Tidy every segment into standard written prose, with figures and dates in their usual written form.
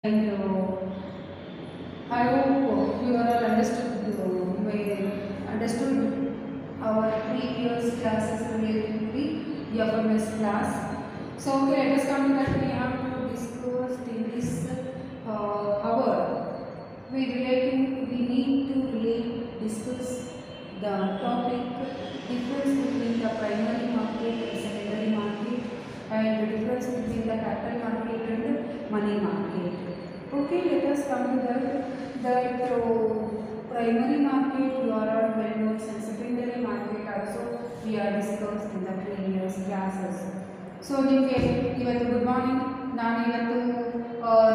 And I hope you are all understood our previous classes related to the FMS class. So okay, let us come to that. We have to discuss in this hour. We need to discuss the topic difference between the primary market and secondary market, and the difference between the capital market and money market. Okay, let us come to that primary market you are all well known, and secondary market also we are discussed in the previous classes. So ನಿಮಗೆ ಇವತ್ತು good morning. ನಾನು ಇವತ್ತು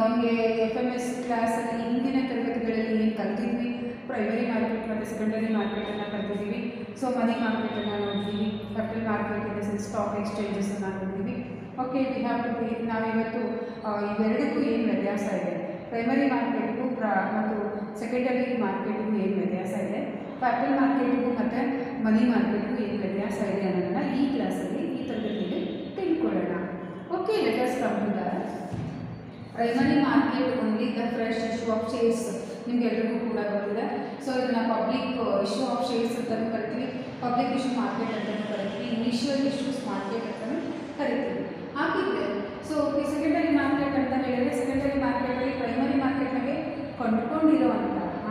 ನಿಮಗೆ FMS ಕ್ಲಾಸಲ್ಲಿ ಹಿಂದಿನ ತರಗತಿಗಳಲ್ಲಿ ಏನು ಕಲಿತಿದ್ವಿ, ಪ್ರೈಮರಿ ಮಾರ್ಕೆಟ್ ಮತ್ತು ಸೆಕೆಂಡರಿ ಮಾರ್ಕೆಟನ್ನು ಕಲಿತಿದ್ದೀವಿ. ಸೊ ಮನಿ ಮಾರ್ಕೆಟನ್ನು ನೋಡ್ತೀವಿ, capital market in the sense stock ಎಕ್ಸ್ಚೇಂಜಸನ್ನು ನೋಡ್ತೀವಿ. ಓಕೆ, ವಿ ಹ್ಯಾವ್ ಟು ನಾವಿವತ್ತು ಇವೆರಡಕ್ಕೂ ಏನು ವ್ಯತ್ಯಾಸ ಇದೆ, ಪ್ರೈಮರಿ ಮಾರ್ಕೆಟ್ಗೂ ಮತ್ತು ಸೆಕೆಂಡರಿ ಮಾರ್ಕೆಟ್ಗೂ ಏನು ವ್ಯತ್ಯಾಸ ಇದೆ, ಕ್ಯಾಪಿಟಲ್ ಮಾರ್ಕೆಟ್ಗೂ ಮತ್ತು ಮನಿ ಮಾರ್ಕೆಟ್ಗೂ ಏನು ವ್ಯತ್ಯಾಸ ಇದೆ ಅನ್ನೋದನ್ನು ಈ ಕ್ಲಾಸಲ್ಲಿ ಈ ತರಗತಿಯಲ್ಲಿ ತಿಳ್ಕೊಳ್ಳೋಣ. Okay, let us come to the primary market only the fresh issue of shares. ನಿಮಗೆಲ್ಲರಿಗೂ ಕೂಡ ಗೊತ್ತಿದೆ. ಸೊ ಇದನ್ನು ಪಬ್ಲಿಕ್ ಇಶ್ಯೂ ಆಫ್ ಶೇರ್ಸ್ ಅಂತಲೂ ಕರಿತೀವಿ, ಪಬ್ಲಿಕ್ ಇಶ್ಯೂ ಮಾರ್ಕೆಟ್ ಅಂತಲೂ ಕರಿತೀವಿ, ಇನಿಷಿಯಲ್ ಇಶ್ಯೂಸ್ ಮಾರ್ಕೆಟ್ ಅಂತಲೂ ಕರಿತೀವಿ. ಹಾಗಿದ್ರೆ ಸೊ ಈ ಸೆಕೆಂಡರಿ ಮಾರ್ಕೆಟ್ ಅಂತ ಹೇಳಿದರೆ, ಸೆಕೆಂಡರಿ ಮಾರ್ಕೆಟಲ್ಲಿ ಪ್ರೈಮರಿ ಮಾರ್ಕೆಟ್ನಾಗೆ ಕೊಂಡುಕೊಂಡಿರುವಂತಹ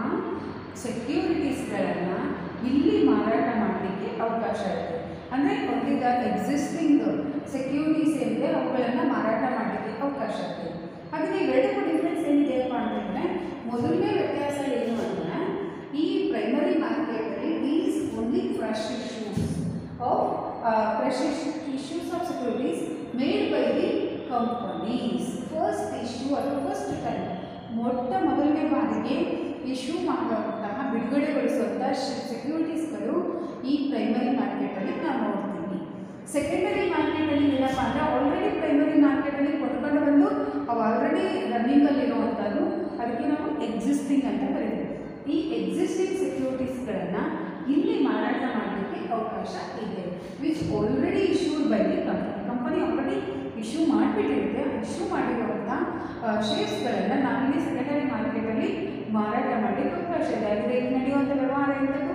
ಸೆಕ್ಯೂರಿಟೀಸ್ಗಳನ್ನು ಇಲ್ಲಿ ಮಾರಾಟ ಮಾಡಲಿಕ್ಕೆ ಅವಕಾಶ ಇದೆ. ಅಂದರೆ ಒಂದಿದ್ದ ಎಕ್ಸಿಸ್ಟಿಂಗ್ ಸೆಕ್ಯೂರಿಟೀಸ್ ಏನಿದೆ ಅವುಗಳನ್ನು ಮಾರಾಟ ಮಾಡಲಿಕ್ಕೆ ಅವಕಾಶ ಇದೆ. ಹಾಗೆ ಇವೆರಡಕ್ಕೂ ಡಿಫ್ರೆನ್ಸ್ ಏನಿದೆಯಪ್ಪ ಅಂತಂದರೆ, ಮೊದಲನೇ ವ್ಯತ್ಯಾಸ ಏನು ಅಂದರೆ, ಈ ಪ್ರೈಮರಿ ಮಾರ್ಕೆಟಲ್ಲಿ is only fresh issues of securities made by the companies. First issue ಅಥವಾ ಫಸ್ಟ್ ಟೈಮ್ ಮೊದಲನೇ ಬಾರಿಗೆ ಇಶ್ಯೂ ಮಾಡುವಂತಹ ಬಿಡುಗಡೆಗೊಳಿಸುವಂತಹ ಸೆಕ್ಯೂರಿಟೀಸ್ಗಳು ಈ ಪ್ರೈಮರಿ ಮಾರ್ಕೆಟಲ್ಲಿ ನಾವು ನೋಡ್ತೀವಿ. ಸೆಕೆಂಡರಿ ಮಾರ್ಕೆಟಲ್ಲಿ ಏನಪ್ಪ ಅಂದರೆ, ಆಲ್ರೆಡಿ ಪ್ರೈಮರಿ ಮಾರ್ಕೆಟಲ್ಲಿ ಕೊಂಡ್ಕೊಂಡು ಬಂದು ಅವು ಆಲ್ರೆಡಿ ರನ್ನಿಂಗಲ್ಲಿರುವಂಥದ್ದು, ಅದಕ್ಕೆ ನಾವು ಎಕ್ಸಿಸ್ಟಿಂಗ್ ಅಂತ ಕರಿತೀವಿ. ಈ ಎಕ್ಸಿಸ್ಟಿಂಗ್ ಸೆಕ್ಯೂರಿಟೀಸ್ಗಳನ್ನು ಇಲ್ಲಿ ಮಾರಾಟ ಮಾಡಲಿಕ್ಕೆ ಅವಕಾಶ ಇದೆ, which already issued by the company already issue ಮಾಡಿಬಿಟ್ಟಿರುತ್ತೆ. ಇಶ್ಯೂ ಮಾಡಿರುವಂಥ ಶೇರ್ಸ್ಗಳನ್ನು ನಾವಿಲ್ಲಿ ಸೆಕೆಂಡರಿ ಮಾರ್ಕೆಟಲ್ಲಿ ಮಾರಾಟ ಮಾಡಲಿಕ್ಕೆ ಅವಕಾಶ ಇದೆ. ಆದರೆ ಇಲ್ಲಿ ನಡೆಯುವಂಥ ವ್ಯವಹಾರ ಎಂಥದ್ದು,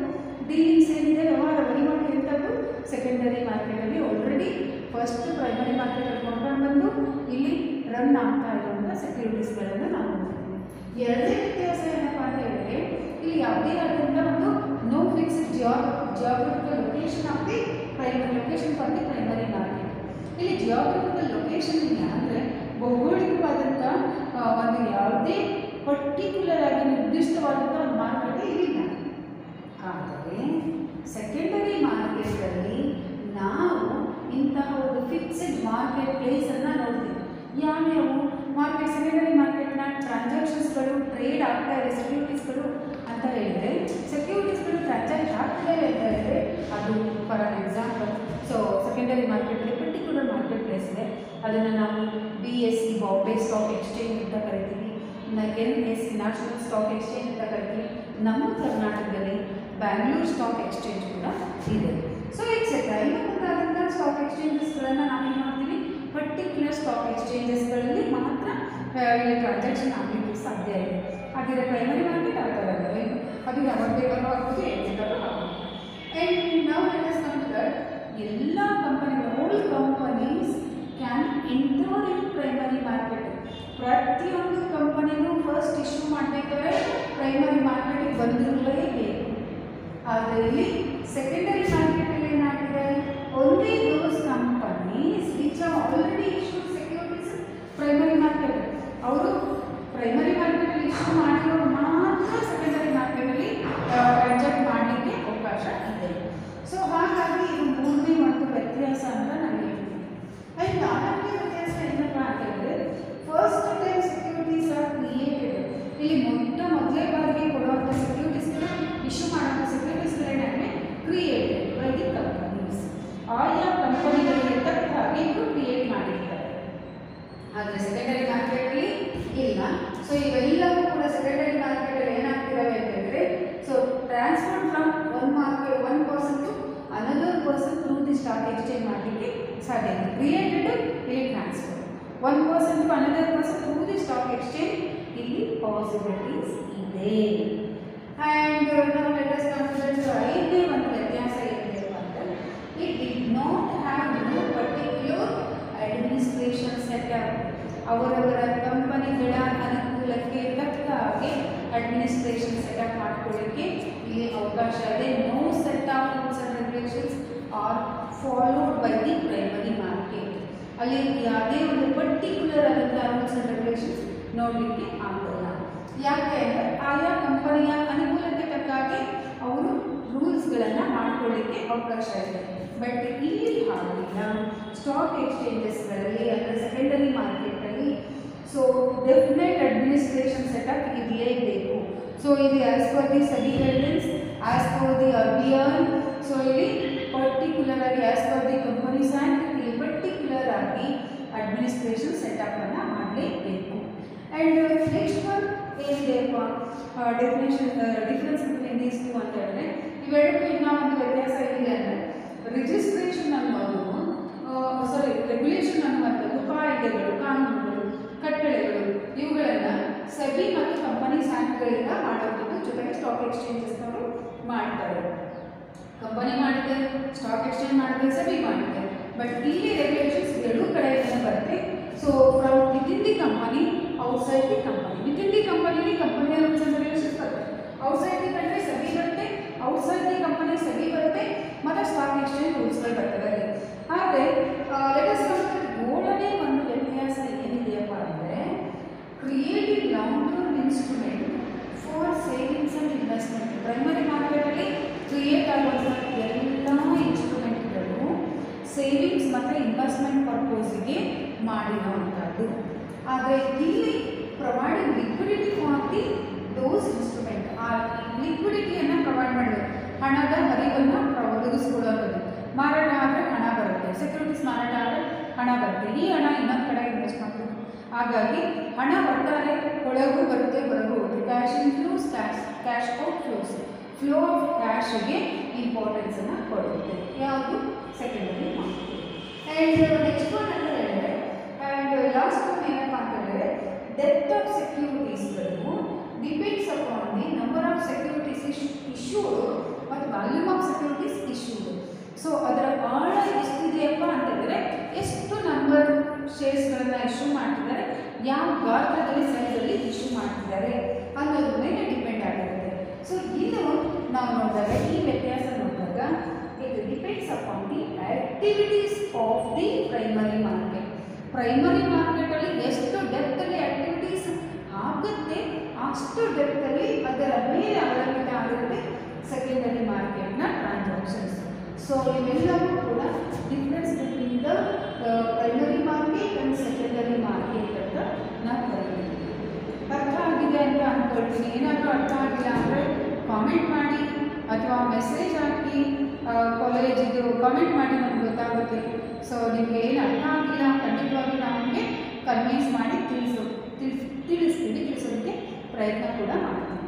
ಡೀಲಿಂಗ್ಸ್ ಏನಿದೆ, ವ್ಯವಹಾರ ವಹಿವಾಟು ಎಂಥದ್ದು ಸೆಕೆಂಡರಿ ಮಾರ್ಕೆಟಲ್ಲಿ ಆಲ್ರೆಡಿ ಫಸ್ಟ್ ಪ್ರೈಮರಿ ಮಾರ್ಕೆಟಲ್ಲಿ ಕೊಂಡ್ಕೊಂಡು ಬಂದು ಇಲ್ಲಿ ರನ್ ಆಗ್ತಾ ಇರುವಂಥ ಸೆಕ್ಯೂರಿಟೀಸ್ಗಳನ್ನು ನಾವು ನೋಡ್ತೀವಿ. ಎರಡನೇ ವ್ಯತ್ಯಾಸ ಏನಪ್ಪ ಅಂತ ಹೇಳಿದ್ರೆ, ಇಲ್ಲಿ ಯಾವುದೇ ಆದಂಥ ಒಂದು no fixed geographical location of the primary location for the primary market. ಇಲ್ಲಿ ಜಿಯೋಗ್ರಫಿಕಲ್ ಲೊಕೇಶನ್ ಇಲ್ಲ ಅಂದರೆ ಭೌಗೋಳಿಕವಾದಂಥ ಒಂದು ಯಾವುದೇ ಪರ್ಟಿಕ್ಯುಲರ್ ಆಗಿ ನಿರ್ದಿಷ್ಟವಾದಂಥ ಒಂದು ಮಾರ್ಕೆಟ್ ಇಲ್ಲಿಲ್ಲ. ಆದರೆ ಸೆಕೆಂಡರಿ ಮಾರ್ಕೆಟಲ್ಲಿ ನಾವು ಇಂತಹ ಒಂದು ಫಿಕ್ಸ್ಡ್ ಮಾರ್ಕೆಟ್ ಪ್ಲೇಸನ್ನು ನೋಡ್ತೀವಿ. ಯಾವ್ಯಾವು ಮಾರ್ಕೆಟ್, ಸೆಕೆಂಡರಿ ಮಾರ್ಕೆಟ್ನ ಟ್ರಾನ್ಸಾಕ್ಷನ್ಸ್ಗಳು ಟ್ರೇಡ್ ಆಗ್ತಾ ಇದೆ ಸೆಕ್ಯೂರಿಟೀಸ್ಗಳು ಅಂತ ಹೇಳಿದರೆ, ಸೆಕ್ಯೂರಿಟೀಸ್ಗಳು ಟ್ರಾನ್ಸಾಕ್ಟ್ ಆಗ್ತಾಯಿದೆ ಅಂತ ಹೇಳಿದರೆ ಅದು for an example. So secondary ಮಾರ್ಕೆಟಲ್ಲಿ ಪರ್ಟಿಕ್ಯುಲರ್ ಮಾರ್ಕೆಟ್ ಪ್ಲೇಸ್ ಇದೆ, ಅದನ್ನು ನಾವು BSE ಬಾಂಬೆ ಸ್ಟಾಕ್ ಎಕ್ಸ್ಚೇಂಜ್ ಅಂತ ಕರಿತೀವಿ, NSE ನ್ಯಾಷನಲ್ ಸ್ಟಾಕ್ ಎಕ್ಸ್ಚೇಂಜ್ ಅಂತ ಕರಿತೀವಿ. ನಮ್ಮ ಕರ್ನಾಟಕದಲ್ಲಿ ಬ್ಯಾಂಗ್ಳೂರ್ ಸ್ಟಾಕ್ ಎಕ್ಸ್ಚೇಂಜ್ ಕೂಡ ಇದೆ. ಸೊ ಎಕ್ಸೆಟ್ರಾ ಇನ್ನು ಮುಂತಾದಂಥ ಸ್ಟಾಕ್ ಎಕ್ಸ್ಚೇಂಜಸ್ಗಳನ್ನು ನಾವೇನು ಮಾಡ್ತೀವಿ, ಪರ್ಟಿಕ್ಯುಲರ್ ಸ್ಟಾಕ್ ಎಕ್ಸ್ಚೇಂಜಸ್ಗಳಲ್ಲಿ ಮಾತ್ರ ಇಲ್ಲಿ ಟ್ರಾನ್ಸಾಕ್ಷನ್ ಆಗಲಿಕ್ಕೆ ಸಾಧ್ಯ ಇದೆ. ಹಾಗೆ ಪ್ರೈಮರಿ ಮಾರ್ಕೆಟ್ ಆ ಥರ ಅಲ್ಲ, ಅದು ಯಾವಾಗ ಬೇಕಾದ್ರೂ ಆಗ್ಬೋದು, ಏನು ಬೇಕಾದ್ರೂ ಆಗ್ಬೋದು. ಆ್ಯಂಡ್ ನಾವು ಹೇಳ್ತಾರೆ ಎಲ್ಲ ಕಂಪನಿಗಳು, whole companies can enter in primary market. ಪ್ರತಿಯೊಂದು ಕಂಪನಿಗೂ ಫಸ್ಟ್ ಇಶ್ಯೂ ಮಾಡಬೇಕಾದ್ರೆ ಪ್ರೈಮರಿ ಮಾರ್ಕೆಟಿಗೆ ಬಂದಿರಲೇಬೇಕು. ಆದರೆ ಇಲ್ಲಿ ಸೆಕೆಂಡರಿ ಮಾರ್ಕೆಟಲ್ಲಿ ಏನಾಗಿದೆ, only those companies which are already issued securities primary market, ಅವರು ಪ್ರೈಮರಿ ಮಾರ್ಕೆಟಲ್ಲಿ ಇಶ್ಯೂ ಮಾಡಿರೋರು ಮಾತ್ರ ಸೆಕೆಂಡರಿ ಮಾರ್ಕೆಟಲ್ಲಿ ಟ್ರಾನ್ಸಾಕ್ಟ್ ಮಾಡಲಿಕ್ಕೆ ಅವಕಾಶ ಇದೆ. ಸೊ ಹಾಗಾಗಿ ಇದು ಮೂರನೇ ಒಂದು ವ್ಯತ್ಯಾಸ ಅಂತ ನಾನು ಹೇಳ್ತೀನಿ. ಆ್ಯಂಡ್ ನಾಲ್ಕನೇ ವ್ಯತ್ಯಾಸ ಏನಪ್ಪ ಅಂತ ಹೇಳಿದ್ರೆ, first time securities are created. ಇಲ್ಲಿ ಮೊದಲೇ ಬಾರಿಗೆ ಕೊಡುವಂಥ ಸೆಕ್ಯೂರಿಟೀಸ್ಗಳು, ಇಶ್ಯೂ ಮಾಡುವಂಥ ಸೆಕ್ಯೂರಿಟೀಸ್ಗಳೇನಾದರೆ ಕ್ರಿಯೇಟೆಡ್ ಬೈ ದಿ ಕಂಪನೀಸ್. ಆಯಾ ಕಂಪನಿಗಳಿಗೆ ತಕ್ಕ ಹಾಗೆ ಇವರು ಕ್ರಿಯೇಟ್ ಮಾಡಿರ್ತಾರೆ. ಆದರೆ ಸೆಕೆಂಡರಿ ಮಾರ್ಕೆಟಲ್ಲಿ ಇಲ್ಲ. ಸೊ ಇವೆಲ್ಲವೂ ಕೂಡ ಸೆಕೆಂಡರಿ ಮಾರ್ಕೆಟಲ್ಲಿ ಏನಾಗ್ತಿದ್ದಾವೆ ಅಂತ ಹೇಳಿದ್ರೆ, so transfer from one person to another person through the stock exchange ಮಾಡಲಿಕ್ಕೆ ಸಾಧ್ಯ ಇದೆ. ಕ್ರಿಯೇಟೆಡ್ ಇಲ್ಲಿ transfer, one person to another person through the stock exchange possibilities ಇದೆ. ಆ್ಯಂಡ್ ನಾವು ಲೆಟ್ ಅಸ್ ಕನ್ಸಿಡರ್ ಐದನೇ ಒಂದು ವ್ಯತ್ಯಾಸ ಏನಿದೆಯಪ್ಪ ಅಂದರೆ it did not have no particular administration setup. ಅವರವರ ಕಂಪನಿಗಳ ಅನುಕೂಲಕ್ಕೆ ತಕ್ಕ ಹಾಗೆ ಅಡ್ಮಿನಿಸ್ಟ್ರೇಷನ್ ಸೆಟಪ್ ಮಾಡ್ಕೊಳ್ಳಿಕ್ಕೆ ಇಲ್ಲಿ ಅವಕಾಶ ಇದೆ. No set of rules and regulations are followed by the primary market. ಅಲ್ಲಿ ಯಾವುದೇ ಒಂದು ಪರ್ಟಿಕ್ಯುಲರ್ ಆದಂಥ ರೂಲ್ಸ್ ಆ್ಯಂಡ್ ರೆಗ್ಯುಲೇಷನ್ಸ್ ನೋಡಲಿಕ್ಕೆ ಆಗೋಲ್ಲ. ಯಾಕೆ ಅಂದರೆ ಆಯಾ ಕಂಪನಿಯ ಅನುಕೂಲಕ್ಕೆ ತಕ್ಕ ಹಾಗೆ ಅವರು ರೂಲ್ಸ್ಗಳನ್ನು ಮಾಡ್ಕೊಳ್ಳಿಕ್ಕೆ ಅವಕಾಶ ಇದೆ. ಬಟ್ ಇಲ್ಲಿ ಹಾಗಿಲ್ಲ. ಸ್ಟಾಕ್ ಎಕ್ಸ್ಚೇಂಜಸ್ಗಳಲ್ಲಿ ಅಂದರೆ ಸೆಕೆಂಡರಿ ಮಾರ್ಕೆಟಲ್ಲಿ ಸೊ ಡೆಫಿನೆಟ್ ಅಡ್ಮಿನಿಸ್ಟ್ರೇಷನ್ ಸೆಟಪ್ ಇರಲೇಬೇಕು. ಸೊ ಇದು as per the SEBI guidelines, as per the RBI. So ಇಲ್ಲಿ ಪರ್ಟಿಕ್ಯುಲರ್ ಆಗಿ as per the companies act ಇಲ್ಲಿ ಪರ್ಟಿಕ್ಯುಲರ್ ಆಗಿ ಅಡ್ಮಿನಿಸ್ಟ್ರೇಷನ್ ಸೆಟಪ್ಪನ್ನು ಮಾಡಲೇಬೇಕು. ಆ್ಯಂಡ್ ನೆಕ್ಸ್ಟ್ ಒನ್ ಏನಿದೆಯಪ್ಪ ಡಿಫ್ರೆನ್ಸ್ ಬಿಟ್ವೀನ್ ದೀಸ್ ಟು ಅಂತ ಹೇಳಿದ್ರೆ ಇವೆರಡಕ್ಕೂ ಇನ್ನೂ ಒಂದು ವ್ಯತ್ಯಾಸ ಏನಿದೆ ಅಂದರೆ ರಿಜಿಸ್ಟ್ರೇಷನ್ ಅನ್ನೋದು ರೆಗ್ಯುಲೇಷನ್ ಅನ್ನುವಂಥದ್ದು ಕಾಯ್ದೆಗಳು, ಕಾನೂನುಗಳು, ಕಟ್ಟಳೆಗಳು ಇವುಗಳನ್ನು ಸೆಬಿ ಮತ್ತು ಕಂಪನೀಸ್ ಆ್ಯಕ್ಟ್ಗಳಿಂದ ಮಾಡೋದು. ಜೊತೆಗೆ ಸ್ಟಾಕ್ ಎಕ್ಸ್ಚೇಂಜಸ್ನವರು ಮಾಡ್ತಾರೆ. ಕಂಪನಿ ಮಾಡುತ್ತೆ, ಸ್ಟಾಕ್ ಎಕ್ಸ್ಚೇಂಜ್ ಮಾಡುತ್ತೆ, ಸೆಬಿ ಮಾಡುತ್ತೆ. ಬಟ್ ಇಲ್ಲಿ ರೆಗ್ಯುಲೇಷನ್ಸ್ ಎರಡೂ ಕಡೆಯಿಂದ ಬರುತ್ತೆ. So from within the company, outside the company. Within the ಕಂಪನಿಲಿ ಕಂಪನಿಯ ರೂಲ್ಸ್ ಆ್ಯಂಡ್ ರೆಗ್ಯುಲೇಷನ್ಸ್ ಬರುತ್ತೆ, ಔಟ್ಸೈಡ್ ದಿ ಕಂಟ್ರಿ ಸೆಬಿ ಬರುತ್ತೆ, ಔಟ್ಸೈಡ್ ದಿ ಕಂಪನಿ ಸೆಬಿ ಬರುತ್ತೆ, ಮತ್ತು ಸ್ಟಾಕ್ ಎಕ್ಸ್ಚೇಂಜ್ ರೂಲ್ಸ್ಗಳು ಬರ್ತವೆ. ಆದರೆ ಲೆಟ್ ಅಸ್ ಕನ್ಸಿಡರ್ ಏಳನೇ ಒಂದು ವ್ಯತ್ಯಾಸ ಏನಿದೆಯಪ್ಪ ಅಂದರೆ creating long term instrument for savings and investment. Primary ಮಾರ್ಕೆಟಲ್ಲಿ ಕ್ರಿಯೇಟ್ ಆಗುವಂಥ ಎಲ್ಲ ಇನ್ಸ್ಟ್ರೂಮೆಂಟ್ಗಳು ಸೇವಿಂಗ್ಸ್ ಮತ್ತು ಇನ್ವೆಸ್ಟ್ಮೆಂಟ್ ಪರ್ಪೋಸಿಗೆ ಮಾಡಿರುವಂಥದ್ದು. ಆದರೆ ಇಲ್ಲಿ providing liquidity for the those instrument, ಆ ಲಿಕ್ವಿಡಿಟಿಯನ್ನು ಪ್ರೊವೈಡ್ ಮಾಡಬೇಕು. ಹಣದ ಹರಿವನ್ನು ಒದಗಿಸ್ಕೊಡೋದು. ಮಾರಾಟ ಆದರೆ ಹಣ ಬರುತ್ತೆ, ಸೆಕ್ಯೂರಿಟೀಸ್ ಮಾರಾಟ ಆದರೆ ಹಣ ಬರುತ್ತೆ. ಈ ಹಣ ಇನ್ನೊಂದು ಕಡೆ ಇನ್ವೆಸ್ಟ್ ಮಾಡಬೇಕು. ಹಾಗಾಗಿ ಹಣ ಒಟ್ಟಾರೆ ಒಳಗೂ ಬರುತ್ತೆ, ಹೊರಗೂ ಹೋಗುತ್ತೆ. Cash inflows, cash outflows. Flow of ಕ್ಯಾಶಿಗೆ ಇಂಪಾರ್ಟೆನ್ಸನ್ನು ಕೊಡುತ್ತೆ. ಯಾವುದು? Secondary market. And next one ಅಂತ ಹೇಳಿದ್ರೆ ಆ್ಯಂಡ್ ಲಾಸ್ಟ್ ಒನ್ ಏನಪ್ಪ ಅಂತ ಹೇಳಿದ್ರೆ ಡೆಪ್ತ್ ಆಫ್ ಸೆಕ್ಯೂರಿಟೀಸ್ಗಳು depends upon the number of securities issued ಮತ್ತು volume of securities issued. So ಅದರ ಆಳ ಎಷ್ಟಿದೆಯಪ್ಪ ಅಂತಂದರೆ ಎಷ್ಟು ನಂಬರ್ ಶೇರ್ಸ್ಗಳನ್ನು ಇಶ್ಯೂ ಮಾಡ್ತಿದ್ದಾರೆ, ಯಾವ ಗಾತ್ರದಲ್ಲಿ ಸೈಜಲ್ಲಿ ಇಶ್ಯೂ ಮಾಡ್ತಿದ್ದಾರೆ ಅನ್ನೋದ್ರ ಮೇಲೆ ಡಿಪೆಂಡ್ ಆಗಿರುತ್ತೆ. ಸೊ ಇದು ನಾವು ನೋಡಿದಾಗ ಈ ವ್ಯತ್ಯಾಸ ನೋಡಿದಾಗ ಇದು depends upon the activities of the primary market. Primary ಮಾರ್ಕೆಟಲ್ಲಿ ಎಷ್ಟು ಡೆಪ್ತಲ್ಲಿ ಆ್ಯಕ್ಟಿವಿಟೀಸ್ ಆಗುತ್ತೆ ಅಷ್ಟು ಡೆಪ್ತಲ್ಲಿ ಅದರ ಮೇಲೆ ಅವಲಂಬಿತ ಆಗುತ್ತೆ ಸೆಕೆಂಡರಿ ಮಾರ್ಕೆಟ್ನ ಟ್ರಾನ್ಸಾಕ್ಷನ್ಸ್. ಸೊ ಇವೆಲ್ಲವೂ ಕೂಡ difference between the primary market and secondary market ಅಂತ ನಾವು ಕರಿತೀವಿ. ಅರ್ಥ ಆಗಿದೆ ಅಂತ ಅಂದ್ಕೊಳ್ತೀನಿ. ಏನಾದರೂ ಅರ್ಥ ಆಗಿಲ್ಲ ಅಂದರೆ ಕಾಮೆಂಟ್ ಮಾಡಿ ಅಥವಾ ಮೆಸೇಜ್ ಹಾಕಿ, ಕಾಲೇಜಿದು ಕಾಮೆಂಟ್ ಮಾಡಿ ನಮ್ಗೆ ಗೊತ್ತಾಗುತ್ತೆ. ಸೊ ನಿಮಗೆ ಏನು ಅರ್ಥ ಆಗಿಲ್ಲ ಖಂಡಿತವಾಗಿ ನಮಗೆ ಕನ್ವಿನ್ಸ್ ಮಾಡಿ ತಿಳಿಸೋದಕ್ಕೆ ಪ್ರಯತ್ನ ಕೂಡ ಮಾಡ್ತೀವಿ.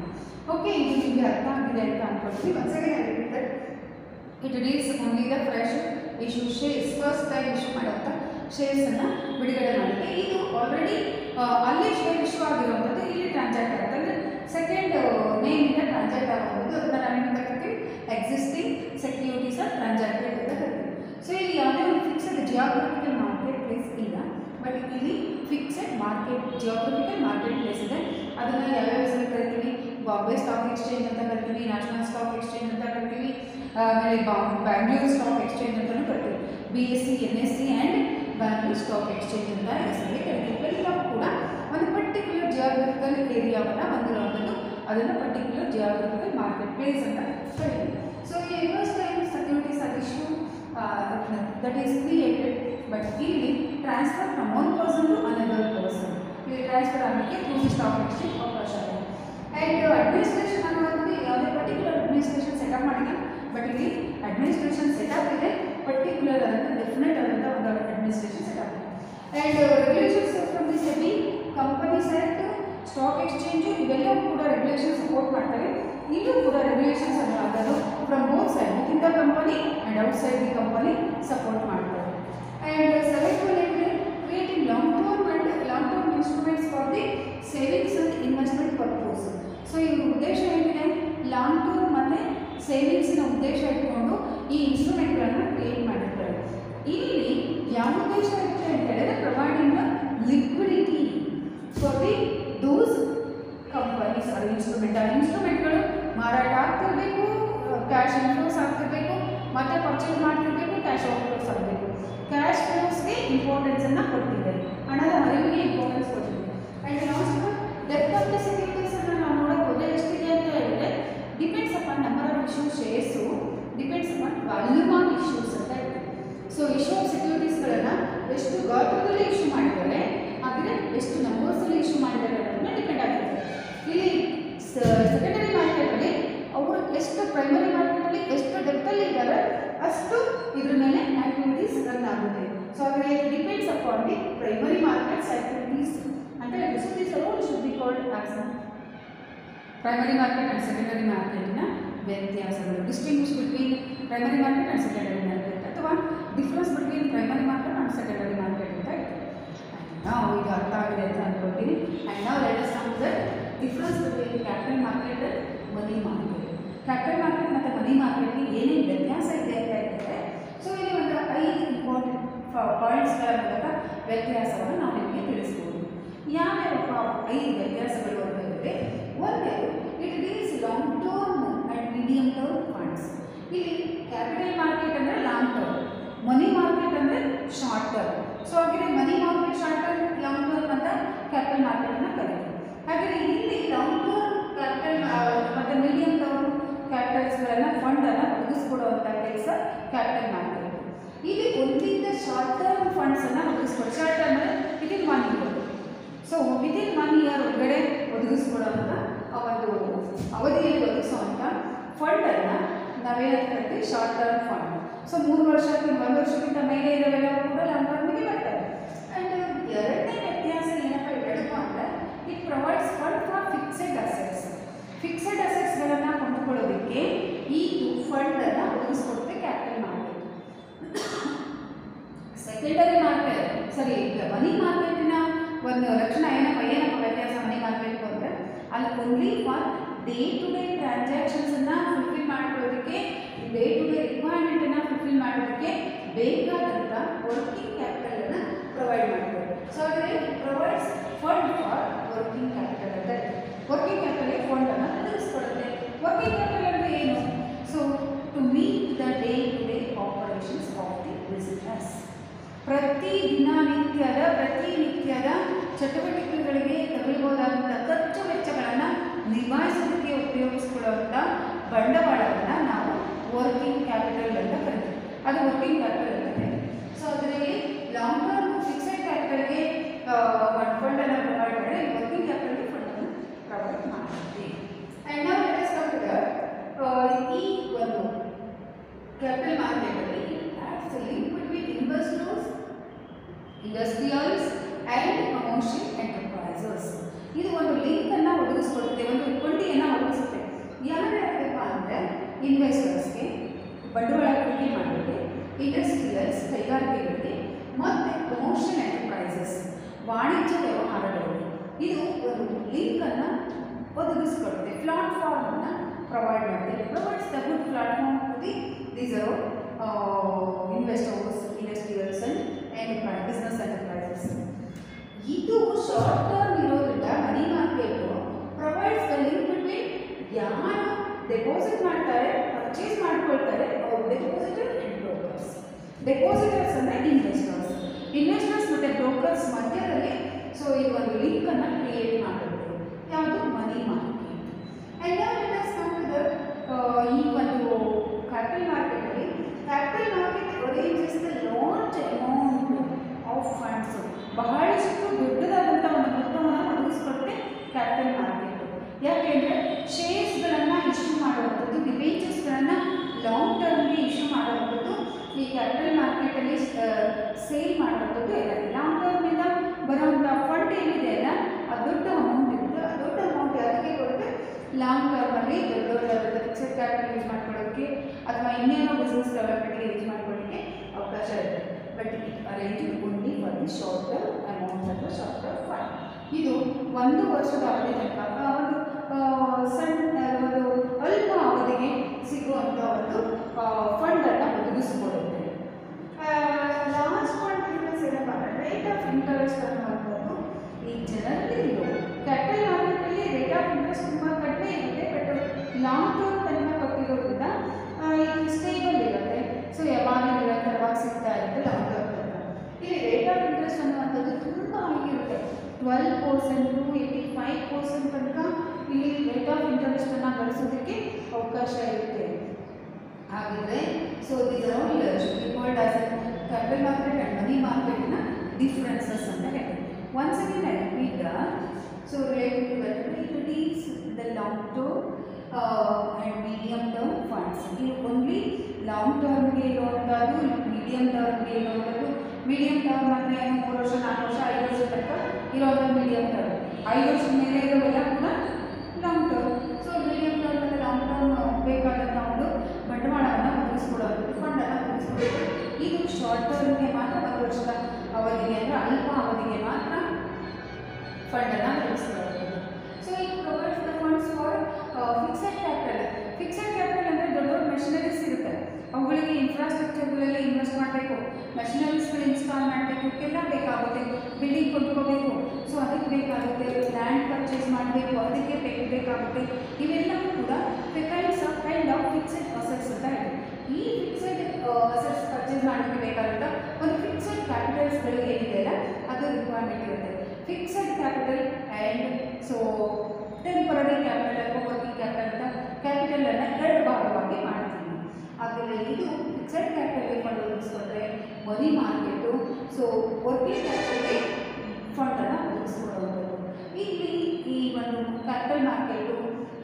ಓಕೆ, ಇದು ನಿಮಗೆ ಅರ್ಥ ಆಗಿದೆ ಅಂತ ಅಂದ್ಕೊಳ್ತೀವಿ. ಒಂದ್ಸರಿ it deals only the fresh issue shares. First time issue ಮಾಡೋಂಥ ಶೇರ್ಸನ್ನು ಬಿಡುಗಡೆ ಮಾಡಿದೆ. ಇದು ಆಲ್ರೆಡಿ ಅಲ್ಲೇ ಶೇರ್ ಇಶ್ಯೂ ಆಗಿರುವಂಥದ್ದು ಇಲ್ಲಿ ಟ್ರಾನ್ಸಾಕ್ಟ್ ಆಗುತ್ತೆ. ಅಂದರೆ ಸೆಕೆಂಡ್ ನೇಮಿಂದ ಟ್ರಾನ್ಸಾಕ್ಟ್ ಆಗುವಂಥದ್ದು ಅದನ್ನು ನಾವೇನಂತ ಕರಿತೀವಿ ಎಕ್ಸಿಸ್ಟಿಂಗ್ ಸೆಕ್ಯೂರಿಟೀಸ್ ಆರ್ ಟ್ರಾನ್ಸಾಕ್ಟೆಡ್ ಅಂತ ಕರಿತೀವಿ. ಸೊ ಇಲ್ಲಿ ಯಾವುದೇ ಒಂದು ಫಿಕ್ಸೆಡ್ ಜಿಯೋಗ್ರಫಿಕಲ್ ಮಾರ್ಕೆಟ್ ಪ್ಲೇಸ್ ಇಲ್ಲ. ಬಟ್ ಇಲ್ಲಿ fixed market geographical market place ಇದೆ. ಅದನ್ನು ಯಾವ್ಯಾವ ಹೆಸರು ಕರಿತೀವಿ? ಬಾಂಬೆ ಸ್ಟಾಕ್ ಎಕ್ಸ್ಚೇಂಜ್ ಅಂತ ಕರಿತೀವಿ, ನ್ಯಾಷನಲ್ ಸ್ಟಾಕ್ ಎಕ್ಸ್ಚೇಂಜ್ ಅಂತ ಕರಿತೀವಿ, ಆಮೇಲೆ ಬ್ಯಾಂಗ್ಳೂರ್ ಸ್ಟಾಕ್ ಎಕ್ಸ್ಚೇಂಜ್ ಅಂತಲೂ ಕರಿತೀವಿ. BSE, NSE and Bangalore stock exchange ಅಂತ ಹೆಸರಿಗೆ ಕರಿತೀವಿ. ಎಲ್ಲವೂ ಕೂಡ ಒಂದು ಪರ್ಟಿಕ್ಯುಲರ್ ಜಿಯೋಗ್ರಫಿಕಲ್ ಏರಿಯಾವನ್ನು ಹೊಂದಿರುವಂಥದ್ದು. ಅದನ್ನು ಪರ್ಟಿಕ್ಯುಲರ್ ಜಿಯೋಗ್ರಫಿಕಲ್ ಮಾರ್ಕೆಟ್ ಪ್ಲೇಸ್ ಅಂತ ಕರಿತೀವಿ. ಸೊ ಈ first time securities are issue that is created. But ಇಲ್ಲಿ transfer from one person to another person. ಇಲ್ಲಿ ಟ್ರಾನ್ಸ್ಫರ್ ಆಗಲಿಕ್ಕೆ ಥ್ರೂ ದಿ ಸ್ಟಾಕ್ ಎಕ್ಸ್ಚೇಂಜ್ ಅವಕಾಶ ಇದೆ. ಆ್ಯಂಡ್ ಅಡ್ಮಿನಿಸ್ಟ್ರೇಷನ್ ಅನ್ನೋದು ಯಾವುದೇ ಪರ್ಟಿಕ್ಯುಲರ್ ಅಡ್ಮಿನಿಸ್ಟ್ರೇಷನ್ ಸೆಟಪ್ ಮಾಡಿಲ್ಲ. ಬಟ್ ಇಲ್ಲಿ ಅಡ್ಮಿನಿಸ್ಟ್ರೇಷನ್ ಸೆಟಪ್ ಇದೆ, ಪರ್ಟಿಕ್ಯುಲರ್ ಆದಂಥ ಡೆಫಿನೆಟ್ ಆದಂಥ ಒಂದು ಅಡ್ಮಿನಿಸ್ಟ್ರೇಷನ್ ಸೆಟಪ್ ಇದೆ. And regulations from the SEBI, companies act, stock exchange ಇವೆಲ್ಲವೂ ಕೂಡ ರೆಗ್ಯುಲೇಷನ್ ಸಪೋರ್ಟ್ ಮಾಡ್ತವೆ. ಇಲ್ಲೂ ಕೂಡ ರೆಗ್ಯುಲೇಷನ್ಸ್ ಅನ್ನೋದು from both side within the company and outside the company support ಮಾಡ್ತವೆ. And seventh creating long term instruments for the savings and investment purpose. ಇಲ್ಲಿ ಯಾವ ಉದ್ದೇಶ ಇರುತ್ತೆ ಅಂತ ಹೇಳಿದ್ರೆ providing liquidity for the those companies ಅದು ಇನ್ಸ್ಟ್ರೂಮೆಂಟ್ಗಳು ಮಾರಾಟ ಆಗ್ತಿರಬೇಕು, ಕ್ಯಾಶ್ ಇನ್ಫ್ಲೋಸ್ ಆಗ್ತಿರಬೇಕು, ಮತ್ತೆ ಪರ್ಚೇಸ್ ಮಾಡ್ತಿರ್ಬೇಕು, ಕ್ಯಾಶ್ ಔಟ್ಫ್ಲೋಸ್ ಆಗಬೇಕು. ಕ್ಯಾಶ್ ಫ್ಲೋಸ್ಗೆ ಇಂಪಾರ್ಟೆನ್ಸನ್ನು ಕೊಟ್ಟಿದ್ದಾರೆ, ಹಣದ ಹರಿವಿಗೆ ಇಂಪಾರ್ಟೆನ್ಸ್ ಕೊಟ್ಟಿದ್ದಾರೆ. And last depth of the ಸೆಕ್ಯೂರಿಟೀಸನ್ನು ನಾವು ನೋಡೋಕೆ ಹೋದರೆ ಎಷ್ಟಿದೆ ಅಂತ ಹೇಳಿದ್ರೆ depends upon number of issue shares depends upon volume of issues ಅಂತ ಹೇಳ್ತೀವಿ. ಸೊ ಇಶ್ಯೂ ಆಫ್ ಸೆಕ್ಯೂರಿಟೀಸ್ಗಳನ್ನು ಎಷ್ಟು ಗಾತ್ರದಲ್ಲಿ ಇಶ್ಯೂ ಮಾಡಿದ್ದಾರೆ ಆದರೆ ಎಷ್ಟು ನಂಬರ್ಸಲ್ಲಿ ಇಶ್ಯೂ ಮಾಡಿದ್ದಾರೆ ಅನ್ನೋದನ್ನ ಡಿಪೆಂಡ್ ಆಗಿರುತ್ತೆ. ಇಲ್ಲಿ ಸೆಕೆಂಡರಿ ಮಾರ್ಕೆಟಲ್ಲಿ ಅವರು ಎಷ್ಟು ಪ್ರೈಮರಿ ಮಾರ್ಕೆಟಲ್ಲಿ ಎಷ್ಟು ಡೆಪ್ತಲ್ಲಿ ಇದ್ದಾರೆ ಅಷ್ಟು ಇದ್ರ ಮೇಲೆ ಆಕ್ಟಿವಿಟೀಸ್ ರನ್ ಆಗುತ್ತೆ. ಸೊ ಆದರೆ depends upon the primary markets activities ಅಂತ ಹೇಳಿದ್ರೆ. So this all should be called as primary market and secondary ಮಾರ್ಕೆಟ್ನ ವ್ಯತ್ಯಾಸಗಳು. Distinguish between primary market and secondary market ಅಥವಾ difference between primary market and secondary market ಅಂತ ಇರ್ತದೆ. ನಾವು ಇದು ಅರ್ಥ ಆಗಿದೆ ಅಂತ ಅಂದ್ಕೊಳ್ತೀನಿ. ಆ್ಯಂಡ್ ನಾವು let us come to the difference between capital market and money market. Capital market ಮತ್ತು ಮನಿ ಮಾರ್ಕೆಟ್ಗೆ ಏನೇನು ವ್ಯತ್ಯಾಸ ಇದೆ ಅಂತ ಹೇಳ್ತಾರೆ. ಸೊ ಇಲ್ಲಿ ಒಂದು 5 ಇಂಪಾರ್ಟೆಂಟ್ ಪಾಯಿಂಟ್ಸ್ಗಳ ಮೂಲಕ ವ್ಯತ್ಯಾಸವನ್ನು ನಾವು ನಿಮಗೆ ತಿಳಿಸ್ಬೋದು. ಯಾವ್ಯಾವ 5 ವ್ಯತ್ಯಾಸಗಳು ಅಂತ ಹೇಳಿದ್ರೆ, ಒಂದು it is long term and medium term funds. ಇಲ್ಲಿ ಕ್ಯಾಪಿಟಲ್ ಮಾರ್ಕೆಟ್ ಅಂದರೆ ಲಾಂಗ್ ಟರ್ಮ್, ಮನಿ ಮಾರ್ಕೆಟ್ ಅಂದರೆ ಶಾರ್ಟ್ ಟರ್ಮ್. ಸೊ ಹಾಗೆ money market short term, long term ಅಂತ ಕ್ಯಾಪಿಟಲ್ ಮಾರ್ಕೆಟನ್ನು ಕರೀತೀವಿ. ಹಾಗೆ ಇಲ್ಲಿ ಲಾಂಗ್ ಟರ್ಮ್ ಕ್ಯಾಪಿಟಲ್ ಮತ್ತು ಮೀಡಿಯಂ ಟರ್ಮ್ ಕ್ಯಾಪಿಟಲ್ಸ್ಗಳನ್ನು ಫಂಡನ್ನು ಒದಗಿಸ್ಕೊಡುವಂಥ ಕೆಲಸ ಕ್ಯಾಪಿಟಲ್ ಮಾರ್ಕೆಟ್. ಇಲ್ಲಿ ಒಂದಿಂದ ಶಾರ್ಟ್ ಟರ್ಮ್ ಫಂಡ್ಸನ್ನು ಒದಗಿಸ್ಕೊಡು. ಶಾರ್ಟ್ ಟರ್ಮ್ ಅಂದರೆ within 1 year. So within 1 year ಒಳಗಡೆ ಒದಗಿಸ್ಕೊಡುವಂಥ ಒಂದು ಅವಧಿಯಲ್ಲಿ ಒದಗಿಸುವಂಥ ಫಂಡನ್ನು ನಾವೇನಂತ ಕರಿತೀವಿ, ಶಾರ್ಟ್ ಟರ್ಮ್ ಫಂಡ್. ಸೊ 3 ವರ್ಷ ಅಥವಾ 1 ವರ್ಷಕ್ಕಿಂತ ಮೇಲೆ ಇರೋವೆಲ್ಲವೂ ಕೂಡ ಲಾಂಗ್ ಟರ್ಮಿಗೆ ಬರ್ತವೆ. ಆ್ಯಂಡ್ ಎರಡನೇ ವ್ಯತ್ಯಾಸ ಏನಪ್ಪ ಹೇಳಬೇಕು ಅಂದರೆ, it provides fund for fixed assets. Fixed ಅಸೆಟ್ಸ್ಗಳನ್ನು ಕೊಂಡುಕೊಳ್ಳೋದಕ್ಕೆ ಈ ಫಂಡನ್ನು ಒದಗಿಸ್ಕೊಡುತ್ತೆ capital market. Secondary market money ಮಾರ್ಕೆಟಿನ ಒಂದು ಲಕ್ಷಣ ಏನಪ್ಪ ವ್ಯತ್ಯಾಸ ಮನಿ ಮಾರ್ಕೆಟ್ ಅಂದರೆ, ಅಲ್ಲಿ only for day to day ಟ್ರಾನ್ಸಾಕ್ಷನ್ಸನ್ನು ಫುಲ್ಫಿಲ್ ಮಾಡ್ಕೊಳ್ಳೋದಕ್ಕೆ, ಡೇ ಟು ಡೇ ರಿಕ್ವೈರ್ಮೆಂಟನ್ನು ಫುಲ್ಫಿಲ್ ಮಾಡೋದಕ್ಕೆ ಬೇಕಾದಂಥ ವರ್ಕಿಂಗ್ ಕ್ಯಾಪಿಟಲನ್ನು ಪ್ರೊವೈಡ್ ಮಾಡ್ತಾರೆ. ಸೊ ಹಾಗೆ it provides fund for working capital ಅಂತ. ವರ್ಕಿಂಗ್ ಕ್ಯಾಪಿಟಲ್ಗೆ ಫಂಡನ್ನು ಒದಗಿಸ್ಕೊಡುತ್ತೆ. ವರ್ಕಿಂಗ್ ಕ್ಯಾಪಿಟಲ್ ಅಂದರೆ ಏನು? So to meet the day to day operations of the business. ಪ್ರತಿನಿತ್ಯದ ಚಟುವಟಿಕೆಗಳಿಗೆ ತಗಲಬಹುದಾದಂಥ ಖರ್ಚು ವೆಚ್ಚಗಳನ್ನು ನಿಭಾಯಿಸೋದಕ್ಕೆ ಉಪಯೋಗಿಸಿಕೊಳ್ಳುವಂಥ ಬಂಡವಾಳವನ್ನು ನಾವು ವರ್ಕಿಂಗ್ ಕ್ಯಾಪಿಟಲ್ ಅಂತ ಕರಿತೀವಿ. ಅದು ವರ್ಕಿಂಗ್ ಕ್ಯಾಪಿಟಲ್ ಅಂತ ಕರಿತೀವಿ. ಸೊ ಅದರಲ್ಲಿ ಲಾಂಗ್ ಟರ್ಮ್ ಫಿಕ್ಸೆಡ್ ಕ್ಯಾಪಿಟಲ್ಗೆ ಫಂಡನ್ನು ಪ್ರೊವೈಡ್ ಮಾಡಿ ವರ್ಕಿಂಗ್ ಕ್ಯಾಪಿಟಲ್ಗೆ ಫಂಡನ್ನು ಪ್ರೊವೈಡ್ ಮಾಡ್ತೀವಿ. ಆ್ಯಂಡ್ ನಾವು ಈ ಒಂದು ಕ್ಯಾಪಿಟಲ್ ಮಾರ್ಕೆಟಲ್ಲಿ ads link between investors, industrials and commercial enterprises. ಇದು ಒಂದು ಲಿಂಕನ್ನು ಒದಗಿಸ್ಕೊಡುತ್ತೆ, ಒಂದು ಕೊಂಡಿಯನ್ನು ಒದಗಿಸುತ್ತೆ. ಯಾರ್ಯಾರಪ್ಪ ಅಂದರೆ ಇನ್ವೆಸ್ಟರ್ಸ್ಗೆ ಬಂಡವಾಳ ಹೂಡಿಕೆ ಮಾಡೋರಿಗೆ, ಇಂಡಸ್ಟ್ರಿಯಲ್ಸ್ ಕೈಗಾರಿಕೆಗಳಿಗೆ, ಮತ್ತು ಕಮರ್ಷಿಯಲ್ ಎಂಟರ್ಪ್ರೈಸಸ್ ವಾಣಿಜ್ಯ ವ್ಯವಹಾರಗಳಿಗೆ ಇದು ಒಂದು ಲಿಂಕನ್ನು ಒದಗಿಸ್ಕೊಡುತ್ತೆ. ಪ್ಲಾಟ್ಫಾರ್ಮನ್ನು ಪ್ರೊವೈಡ್ ಮಾಡುತ್ತೆ. Provides the good platform to the these are investors, industrials and business enterprises. ಇದು ಶಾರ್ಟ್ ಟರ್ಮ್ ಇರೋದ್ರಿಂದ money market provides the link between ಯಾರು ಡೆಪಾಸಿಟ್ ಮಾಡ್ತಾರೆ, ಪರ್ಚೇಸ್ ಮಾಡ್ಕೊಳ್ತಾರೆ, ಅವರು ಡೆಪಾಸಿಟರ್ ಆ್ಯಂಡ್ ಬ್ರೋಕರ್ಸ್. ಡೆಪಾಸಿಟರ್ಸ್ ಅಂದರೆ ಇನ್ವೆಸ್ಟರ್ಸ್ ಮತ್ತು ಬ್ರೋಕರ್ಸ್ ಮಧ್ಯದಲ್ಲಿ. ಸೊ ಇದು ಒಂದು ಲಿಂಕನ್ನು ಕ್ರಿಯೇಟ್ ಮಾಡುತ್ತೆ. ಯಾವುದು? ಮನಿ ಮಾರ್ಕೆಟ್. ಆ್ಯಂಡ್ ನಾವು ಈ ಒಂದು ಕ್ಯಾಪಿಟಲ್ ಮಾರ್ಕೆಟಲ್ಲಿ capital market arranges the large amount of funds. ಬಹಳಷ್ಟು ದೊಡ್ಡದಾದಂಥ ಒಂದು ಮೊತ್ತವನ್ನು ಒದಗಿಸ್ಕೊಡುತ್ತೆ ಕ್ಯಾಪಿಟಲ್ ಮಾರ್ಕೆಟ್. ಯಾಕೆಂದರೆ ಶೇರ್ಸ್ಗಳನ್ನು ಇಶ್ಯೂ ಮಾಡುವಂಥದ್ದು, ಡಿಬೆಂಚರ್ಸ್ಗಳನ್ನು ಲಾಂಗ್ ಟರ್ಮ್ಗೆ ಇಶ್ಯೂ ಮಾಡುವಂಥದ್ದು ಈ ಕ್ಯಾಪಿಟಲ್ ಮಾರ್ಕೆಟಲ್ಲಿ ಸೇಲ್ ಮಾಡುವಂಥದ್ದು ಎಲ್ಲ. ಲಾಂಗ್ ಟರ್ಮಿಂದ ಬರುವಂಥ ಫಂಡ್ ಏನಿದೆ ಅಲ್ಲ, ಅದು ದೊಡ್ಡ ಅಮೌಂಟ್ ಇರುತ್ತೆ. ಆ ದೊಡ್ಡ ಅಮೌಂಟ್ ಯಾವುದಕ್ಕೆ ಕೊಡುತ್ತೆ? ಲಾಂಗ್ ಟರ್ಮಲ್ಲಿ ದೊಡ್ಡ ಫಿಕ್ಸೆಡ್ ಕ್ಯಾಪಿಟಲ್ ಯೂಸ್ ಮಾಡ್ಕೊಳ್ಳೋಕ್ಕೆ ಅಥವಾ ಇನ್ನೇನೋ ಬಿಸ್ನೆಸ್ ಡೆವಲಪ್ಮೆಂಟ್ಗೆ ಯೂಸ್ ಮಾಡ್ಕೊಳ್ಳೋಕ್ಕೆ ಅವಕಾಶ ಇರುತ್ತೆ. But it arrange only for the short term amount ಅಥವಾ ಶಾರ್ಟ್ ಟರ್ಮ್ ಫಂಡ್. ಇದು 1 ವರ್ಷದ ಅವಧಿ ತನಕ ಒಂದು ಒಂದು ಅಲ್ಪ ಅವಧಿಗೆ ಸಿಗುವಂಥ ಒಂದು ಫಂಡನ್ನು ಒದಗಿಸಿಕೊಡುತ್ತೆ. So these are all should be called as a capital market and money market na differences ಅಂತ ಹೇಳ್ತೀವಿ. Once again I repeat that. So related to that, it is the long term and medium term funds. ಇದು only long term ಗೆ ಇರುವಂತದ್ದು, medium term ಗೆ ಇರುವಂತದ್ದು. medium term ಅಂದ್ರೆ 3 ವರ್ಷ 4 ವರ್ಷ 5 ವರ್ಷ ತನಕ ಇರೋದು medium term. 5 ವರ್ಷದ ಮೇಲೆ ಇರೋವೆಲ್ಲ ಕೂಡ long term. So medium term ಅಂದ್ರೆ long term ಬೇಕಾದಂತ ಒಂದು ಬಂಡವಾಳವನ್ನು ಒದಗಿಸಿಕೊಡೋದು, ಫಂಡ್ ಅನ್ನು ಒದಗಿಸಿಕೊಡೋದು. ಇದು ಶಾರ್ಟ್ ಟರ್ಮ್ಗೆ ಮಾತ್ರ 1 ವರ್ಷದ ಅವಧಿಗೆ ಅಂದರೆ ಅಲ್ಪ ಅವಧಿಗೆ ಮಾತ್ರ ಫಂಡ್ ಅನ್ನು ಒದಗಿಸಿಕೊಡೋದು. ಸೊ ಇದು provides the funds for fixed capital. Fixed capital ಅಂದರೆ ದೊಡ್ಡ ದೊಡ್ಡ ಮೆಷಿನರೀಸ್ ಇರುತ್ತೆ, ಅವುಗಳಿಗೆ ಇನ್ಫ್ರಾಸ್ಟ್ರಕ್ಚರ್ಗಳಲ್ಲಿ ಇನ್ವೆಸ್ಟ್ ಮಾಡಬೇಕು, ಮೆಷಿನರೀಸ್ಗಳು ಇನ್ಸ್ಟಾಲ್ ಮಾಡಬೇಕು, ಎಲ್ಲ ಬೇಕಾಗುತ್ತೆ, ಬಿಲ್ಡಿಂಗ್ ಕೊಂಡ್ಕೋಬೇಕು, ಸೊ ಅದಕ್ಕೆ ಬೇಕಾಗುತ್ತೆ, ಲ್ಯಾಂಡ್ ಪರ್ಚೇಸ್ ಮಾಡಬೇಕು, ಅದಕ್ಕೆ ಬೇಕಾಗುತ್ತೆ. ಇವೆಲ್ಲವೂ ಕೂಡ ಕೈಂಡ್ ಆಫ್ ಫಿಕ್ಸೆಡ್ ಅಸೆಟ್ಸ್ ಅಂತ ಹೇಳಿ. ಈ ಫಿಕ್ಸೆಡ್ ಅಸೆಟ್ಸ್ ಪರ್ಚೇಸ್ ಮಾಡೋಕ್ಕೆ ಬೇಕಾದಂಥ ಒಂದು ಫಿಕ್ಸೆಡ್ ಕ್ಯಾಪಿಟಲ್ಸ್ಗಳು ಏನಿದೆಯಲ್ಲ ಅದು ರಿಕ್ವೈರ್ಮೆಂಟ್ ಇರುತ್ತೆ. Fixed capital and so temporary capital ಅಥವಾ ವರ್ಕಿಂಗ್ ಕ್ಯಾಪಿಟಲ್ ಅಂತ ಕ್ಯಾಪಿಟಲನ್ನು 2 ಭಾಗವಾಗಿ ಮಾಡ್ತೀವಿ. ಆದರೆ ಇದು ಫಿಕ್ಸೆಡ್ ಕ್ಯಾಪಿಟಲ್ಗೆ ಫಂಡ್ ಒದಗಿಸ್ಕೊಂಡ್ರೆ ಮನಿ ಮಾರ್ಕೆಟು, ಸೊ ವರ್ಕಿಂಗ್ ಕ್ಯಾಪಿಟಲ್ಗೆ ಫಂಡನ್ನು ಒದಗಿಸ್ಕೊಡುವಂಥದ್ದು. ಇಲ್ಲಿ ಈ ಒಂದು ಕ್ಯಾಪಿಟಲ್ ಮಾರ್ಕೆಟು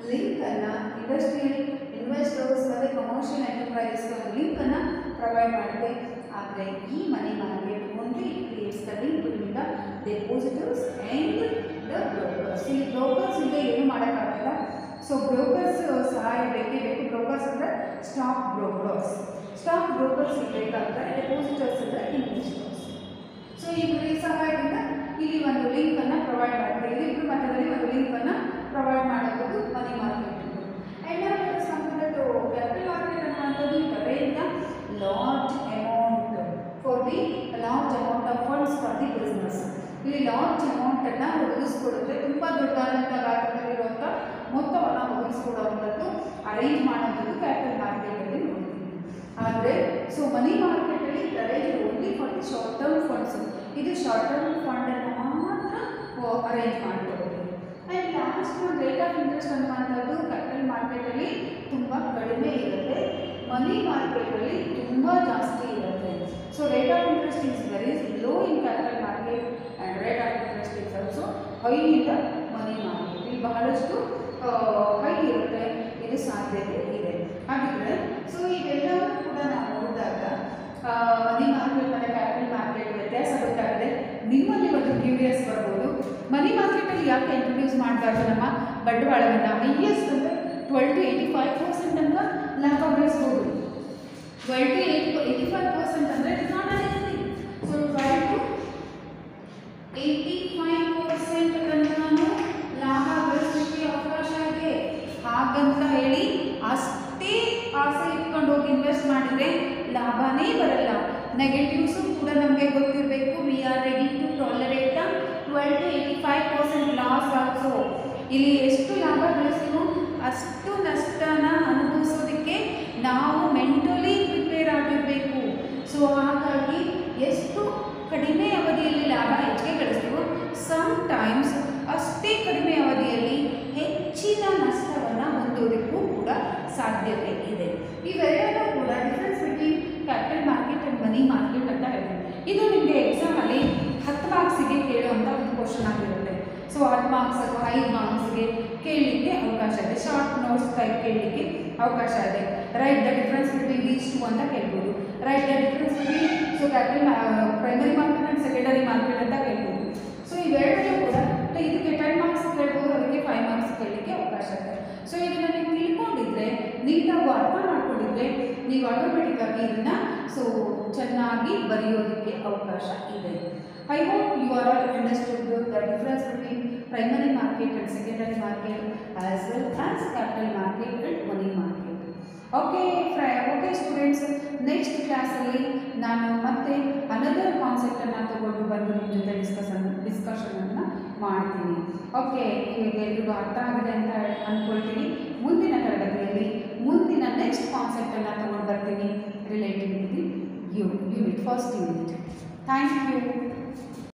ಲಿಂಕನ್ನು ಇಂಡಸ್ಟ್ರಿಯಲ್ ಇನ್ವೆಸ್ಟರ್ಸ್ ಮತ್ತು ಕಮರ್ಷಿಯಲ್ ಎಂಟರ್ಪ್ರೈಸಸ್ಗೆ ಒಂದು ಲಿಂಕನ್ನು ಪ್ರೊವೈಡ್ ಮಾಡುತ್ತೆ. ಆದರೆ ಈ money market only creates the link between the depositors and the brokers. ಈ ಬ್ರೋಕರ್ಸ್ ಇಂದ ಏನು ಮಾಡೋಕ್ಕಾಗಲ್ಲ. ಸೊ ಬ್ರೋಕರ್ಸ್ ಸಹಾಯ ಬೇಕೇ ಬೇಕು. ಬ್ರೋಕರ್ಸ್ ಅಂದರೆ ಸ್ಟಾಕ್ ಬ್ರೋಕರ್ಸ್ ಬೇಕಾಗ್ತಾರೆ, ಡೆಪಾಸಿಟರ್ಸ್ ಅಂದರೆ ಇನ್ವೆಸ್ಟರ್ಸ್. ಸೊ ಇಬ್ಬರ ಸಹಾಯದಿಂದ ಇಲ್ಲಿ ಒಂದು ಲಿಂಕನ್ನು ಪ್ರೊವೈಡ್ ಮಾಡ್ತೀವಿ. ಇಬ್ಬರ ಮಧ್ಯದಲ್ಲಿ ಒಂದು ಲಿಂಕನ್ನು ಪ್ರೊವೈಡ್ ಮಾಡೋದು money market. And capital market ಅನ್ನುವಂಥದ್ದು ಕರೆಯಿಂದ large amount of funds for the business. ಇಲ್ಲಿ ಲಾರ್ಜ್ ಅಮೌಂಟನ್ನು ಒದಗಿಸ್ಕೊಡುತ್ತೆ, ತುಂಬ ದೊಡ್ಡದಾದಂಥ ಗಾತ್ರದಲ್ಲಿರುವಂಥ ಮೊತ್ತವನ್ನು ಒದಗಿಸ್ಕೊಡುವಂಥದ್ದು, ಅರೇಂಜ್ ಮಾಡುವಂಥದ್ದು ಕ್ಯಾಪಿಟಲ್ ಮಾರ್ಕೆಟಲ್ಲಿ ನೋಡ್ತೀವಿ. ಆದರೆ ಸೊ ಮನಿ ಮಾರ್ಕೆಟಲ್ಲಿ arrange only for the short term funds. ಇದು ಶಾರ್ಟ್ ಟರ್ಮ್ ಫಂಡನ್ನು ಮಾತ್ರ ಅರೇಂಜ್ ಮಾಡಿಕೊಡುತ್ತೆ. ಆ್ಯಂಡ್ ಲಾಸ್ಟ್ ಒಂದು ರೇಟ್ ಆಫ್ ಇಂಟ್ರೆಸ್ಟ್ ಅನ್ನುವಂಥದ್ದು ಕ್ಯಾಪಿಟಲ್ ಮಾರ್ಕೆಟಲ್ಲಿ ತುಂಬ ಕಡಿಮೆ ಇರುತ್ತೆ, ಮನಿ ಮಾರ್ಕೆಟಲ್ಲಿ ತುಂಬ ಜಾಸ್ತಿ ಇರುತ್ತೆ. So rate of interest is very low in capital market and rate of interest is also high in the money market. ಇಲ್ಲಿ ಬಹಳಷ್ಟು ಹೈ ಇರುತ್ತೆ, ಇದು ಸಾಧ್ಯತೆ ಇದೆ. ಹಾಗಿದ್ರೆ ಸೊ ಇವೆಲ್ಲವೂ ಕೂಡ ನಾವು ನೋಡಿದಾಗ ಮನಿ ಮಾರ್ಕೆಟ್ ಮತ್ತು ಕ್ಯಾಪಿಟಲ್ ಮಾರ್ಕೆಟ್ ವ್ಯತ್ಯಾಸ ಗೊತ್ತಾಗಿದೆ. ನಿಮ್ಮಲ್ಲಿ ಒಂದು ಕ್ಯೂರಿಯಸ್ ಬರ್ಬೋದು, ಮನಿ ಮಾರ್ಕೆಟಲ್ಲಿ ಯಾಕೆ ಇಂಟ್ರೊಡ್ಯೂಸ್ ಮಾಡಬಾರ್ದು ನಮ್ಮ ಬಂಡವಾಳವನ್ನು? ಹೈಯೆಸ್ಟ್ ಅಂದರೆ 12 to 85% ಅಂತ ಲಾಭ ಗಳಿಸ್ಬೋದು. 12 to 85% ಅಂದರೆ it's not anything. So 12 to 85% ತನಕನೂ ಲಾಭ ಗಳಿಸಲಿಕ್ಕೆ ಅವಕಾಶ ಇದೆ. ಹಾಗಂತ ಹೇಳಿ ಅಷ್ಟೇ ಆಸೆ ಇಟ್ಕೊಂಡು ಹೋಗಿ ಇನ್ವೆಸ್ಟ್ ಮಾಡಿದರೆ ಲಾಭನೇ ಬರಲ್ಲ. ನೆಗೆಟಿವ್ಸು ಕೂಡ ನಮಗೆ ಗೊತ್ತಿರಬೇಕು. We are ready to tolerate the 12 to 85% loss also. ಇಲ್ಲಿ ಎಷ್ಟು ಲಾಭ ಗಳಿಸ್ತೀವೋ ಅಷ್ಟು ನಷ್ಟನ ಅನುಭವಿಸೋದಕ್ಕೆ ನಾವು ಮೆಂಟಲಿ ಪ್ರಿಪೇರ್ ಆಗಿರಬೇಕು. ಸೊ ಹಾಗಾಗಿ ಎಷ್ಟು ಕಡಿಮೆ ಅವಧಿಯಲ್ಲಿ ಲಾಭ ಹೆಚ್ಚಿಗೆ ಗಳಿಸ್ತೀವೋ ಸಮ್ಟೈಮ್ಸ್ ಅಷ್ಟೇ ಕಡಿಮೆ ಅವಧಿಯಲ್ಲಿ ಹೆಚ್ಚಿನ ನಷ್ಟವನ್ನು ಹೊಂದೋದಕ್ಕೂ ಕೂಡ ಸಾಧ್ಯತೆ ಇದೆ. ಇವೆಲ್ಲವೂ ಕೂಡ difference between capital market and money market ಅಂತ ಹೇಳ್ತೀವಿ. ಇದು ನಿಮಗೆ ಎಕ್ಸಾಮಲ್ಲಿ 10 ಮಾರ್ಕ್ಸಿಗೆ ಕೇಳುವಂಥ ಒಂದು ಕ್ವಶನ್ ಆಗಿರುತ್ತೆ. ಸೊ 10 ಮಾರ್ಕ್ಸ್ ಅಥವಾ 5 ಮಾರ್ಕ್ಸ್ಗೆ ಕೇಳಲಿಕ್ಕೆ ಅವಕಾಶ ಇದೆ. ಶಾರ್ಟ್ ನೋಟ್ಸ್ ಟೈಪ್ ಕೇಳಲಿಕ್ಕೆ ಅವಕಾಶ ಇದೆ. Right the difference between these two ಅಂತ ಕೇಳ್ಬೋದು. Right the difference between so capital primary market and secondary market ಅಂತ ಕೇಳ್ಬೋದು. ಸೊ ಇವೆರಡೂ ಕೂಡ ಇದಕ್ಕೆ 10 ಮಾರ್ಕ್ಸ್ ಕೇಳ್ಬೋದು, ಅದಕ್ಕೆ 5 ಮಾರ್ಕ್ಸ್ ಕೇಳಲಿಕ್ಕೆ ಅವಕಾಶ ಇದೆ. ಸೊ ಇದನ್ನು ನೀವು ತಿಳ್ಕೊಂಡಿದ್ರೆ, ನೀಟಾಗಿ ಅರ್ಥ ಮಾಡ್ಕೊಂಡಿದ್ರೆ ನೀವು ಆಟೋಮೆಟಿಕ್ಕಾಗಿ ಇದನ್ನು ಸೊ ಚೆನ್ನಾಗಿ ಬರೆಯೋದಕ್ಕೆ ಅವಕಾಶ ಇದೆ. I hope you are all understood the difference between primary market and secondary market as well as capital market and money market. Okay students, next class ಅಲ್ಲಿ ನಾನು ಮತ್ತೆ another concept ಅನ್ನು ತಗೊಂಡು ಬಂದು ನಿಮ್ಮ ಜೊತೆ ಡಿಸ್ಕಷನ್ ಅನ್ನು ಮಾಡ್ತೀನಿ. ಓಕೆ, ಈಗ ಎಲ್ರಿಗೂ ಅರ್ಥ ಆಗಿದೆ ಅಂತ ಅಂದ್ಕೊಳ್ತೀನಿ. ಮುಂದಿನ ತರಗತಿಯಲ್ಲಿ ಮುಂದಿನ ನೆಕ್ಸ್ಟ್ ಕಾನ್ಸೆಪ್ಟ್ ಅನ್ನು ತಗೊಂಡು ಬರ್ತೀನಿ related to the unit, first unit. Thank you.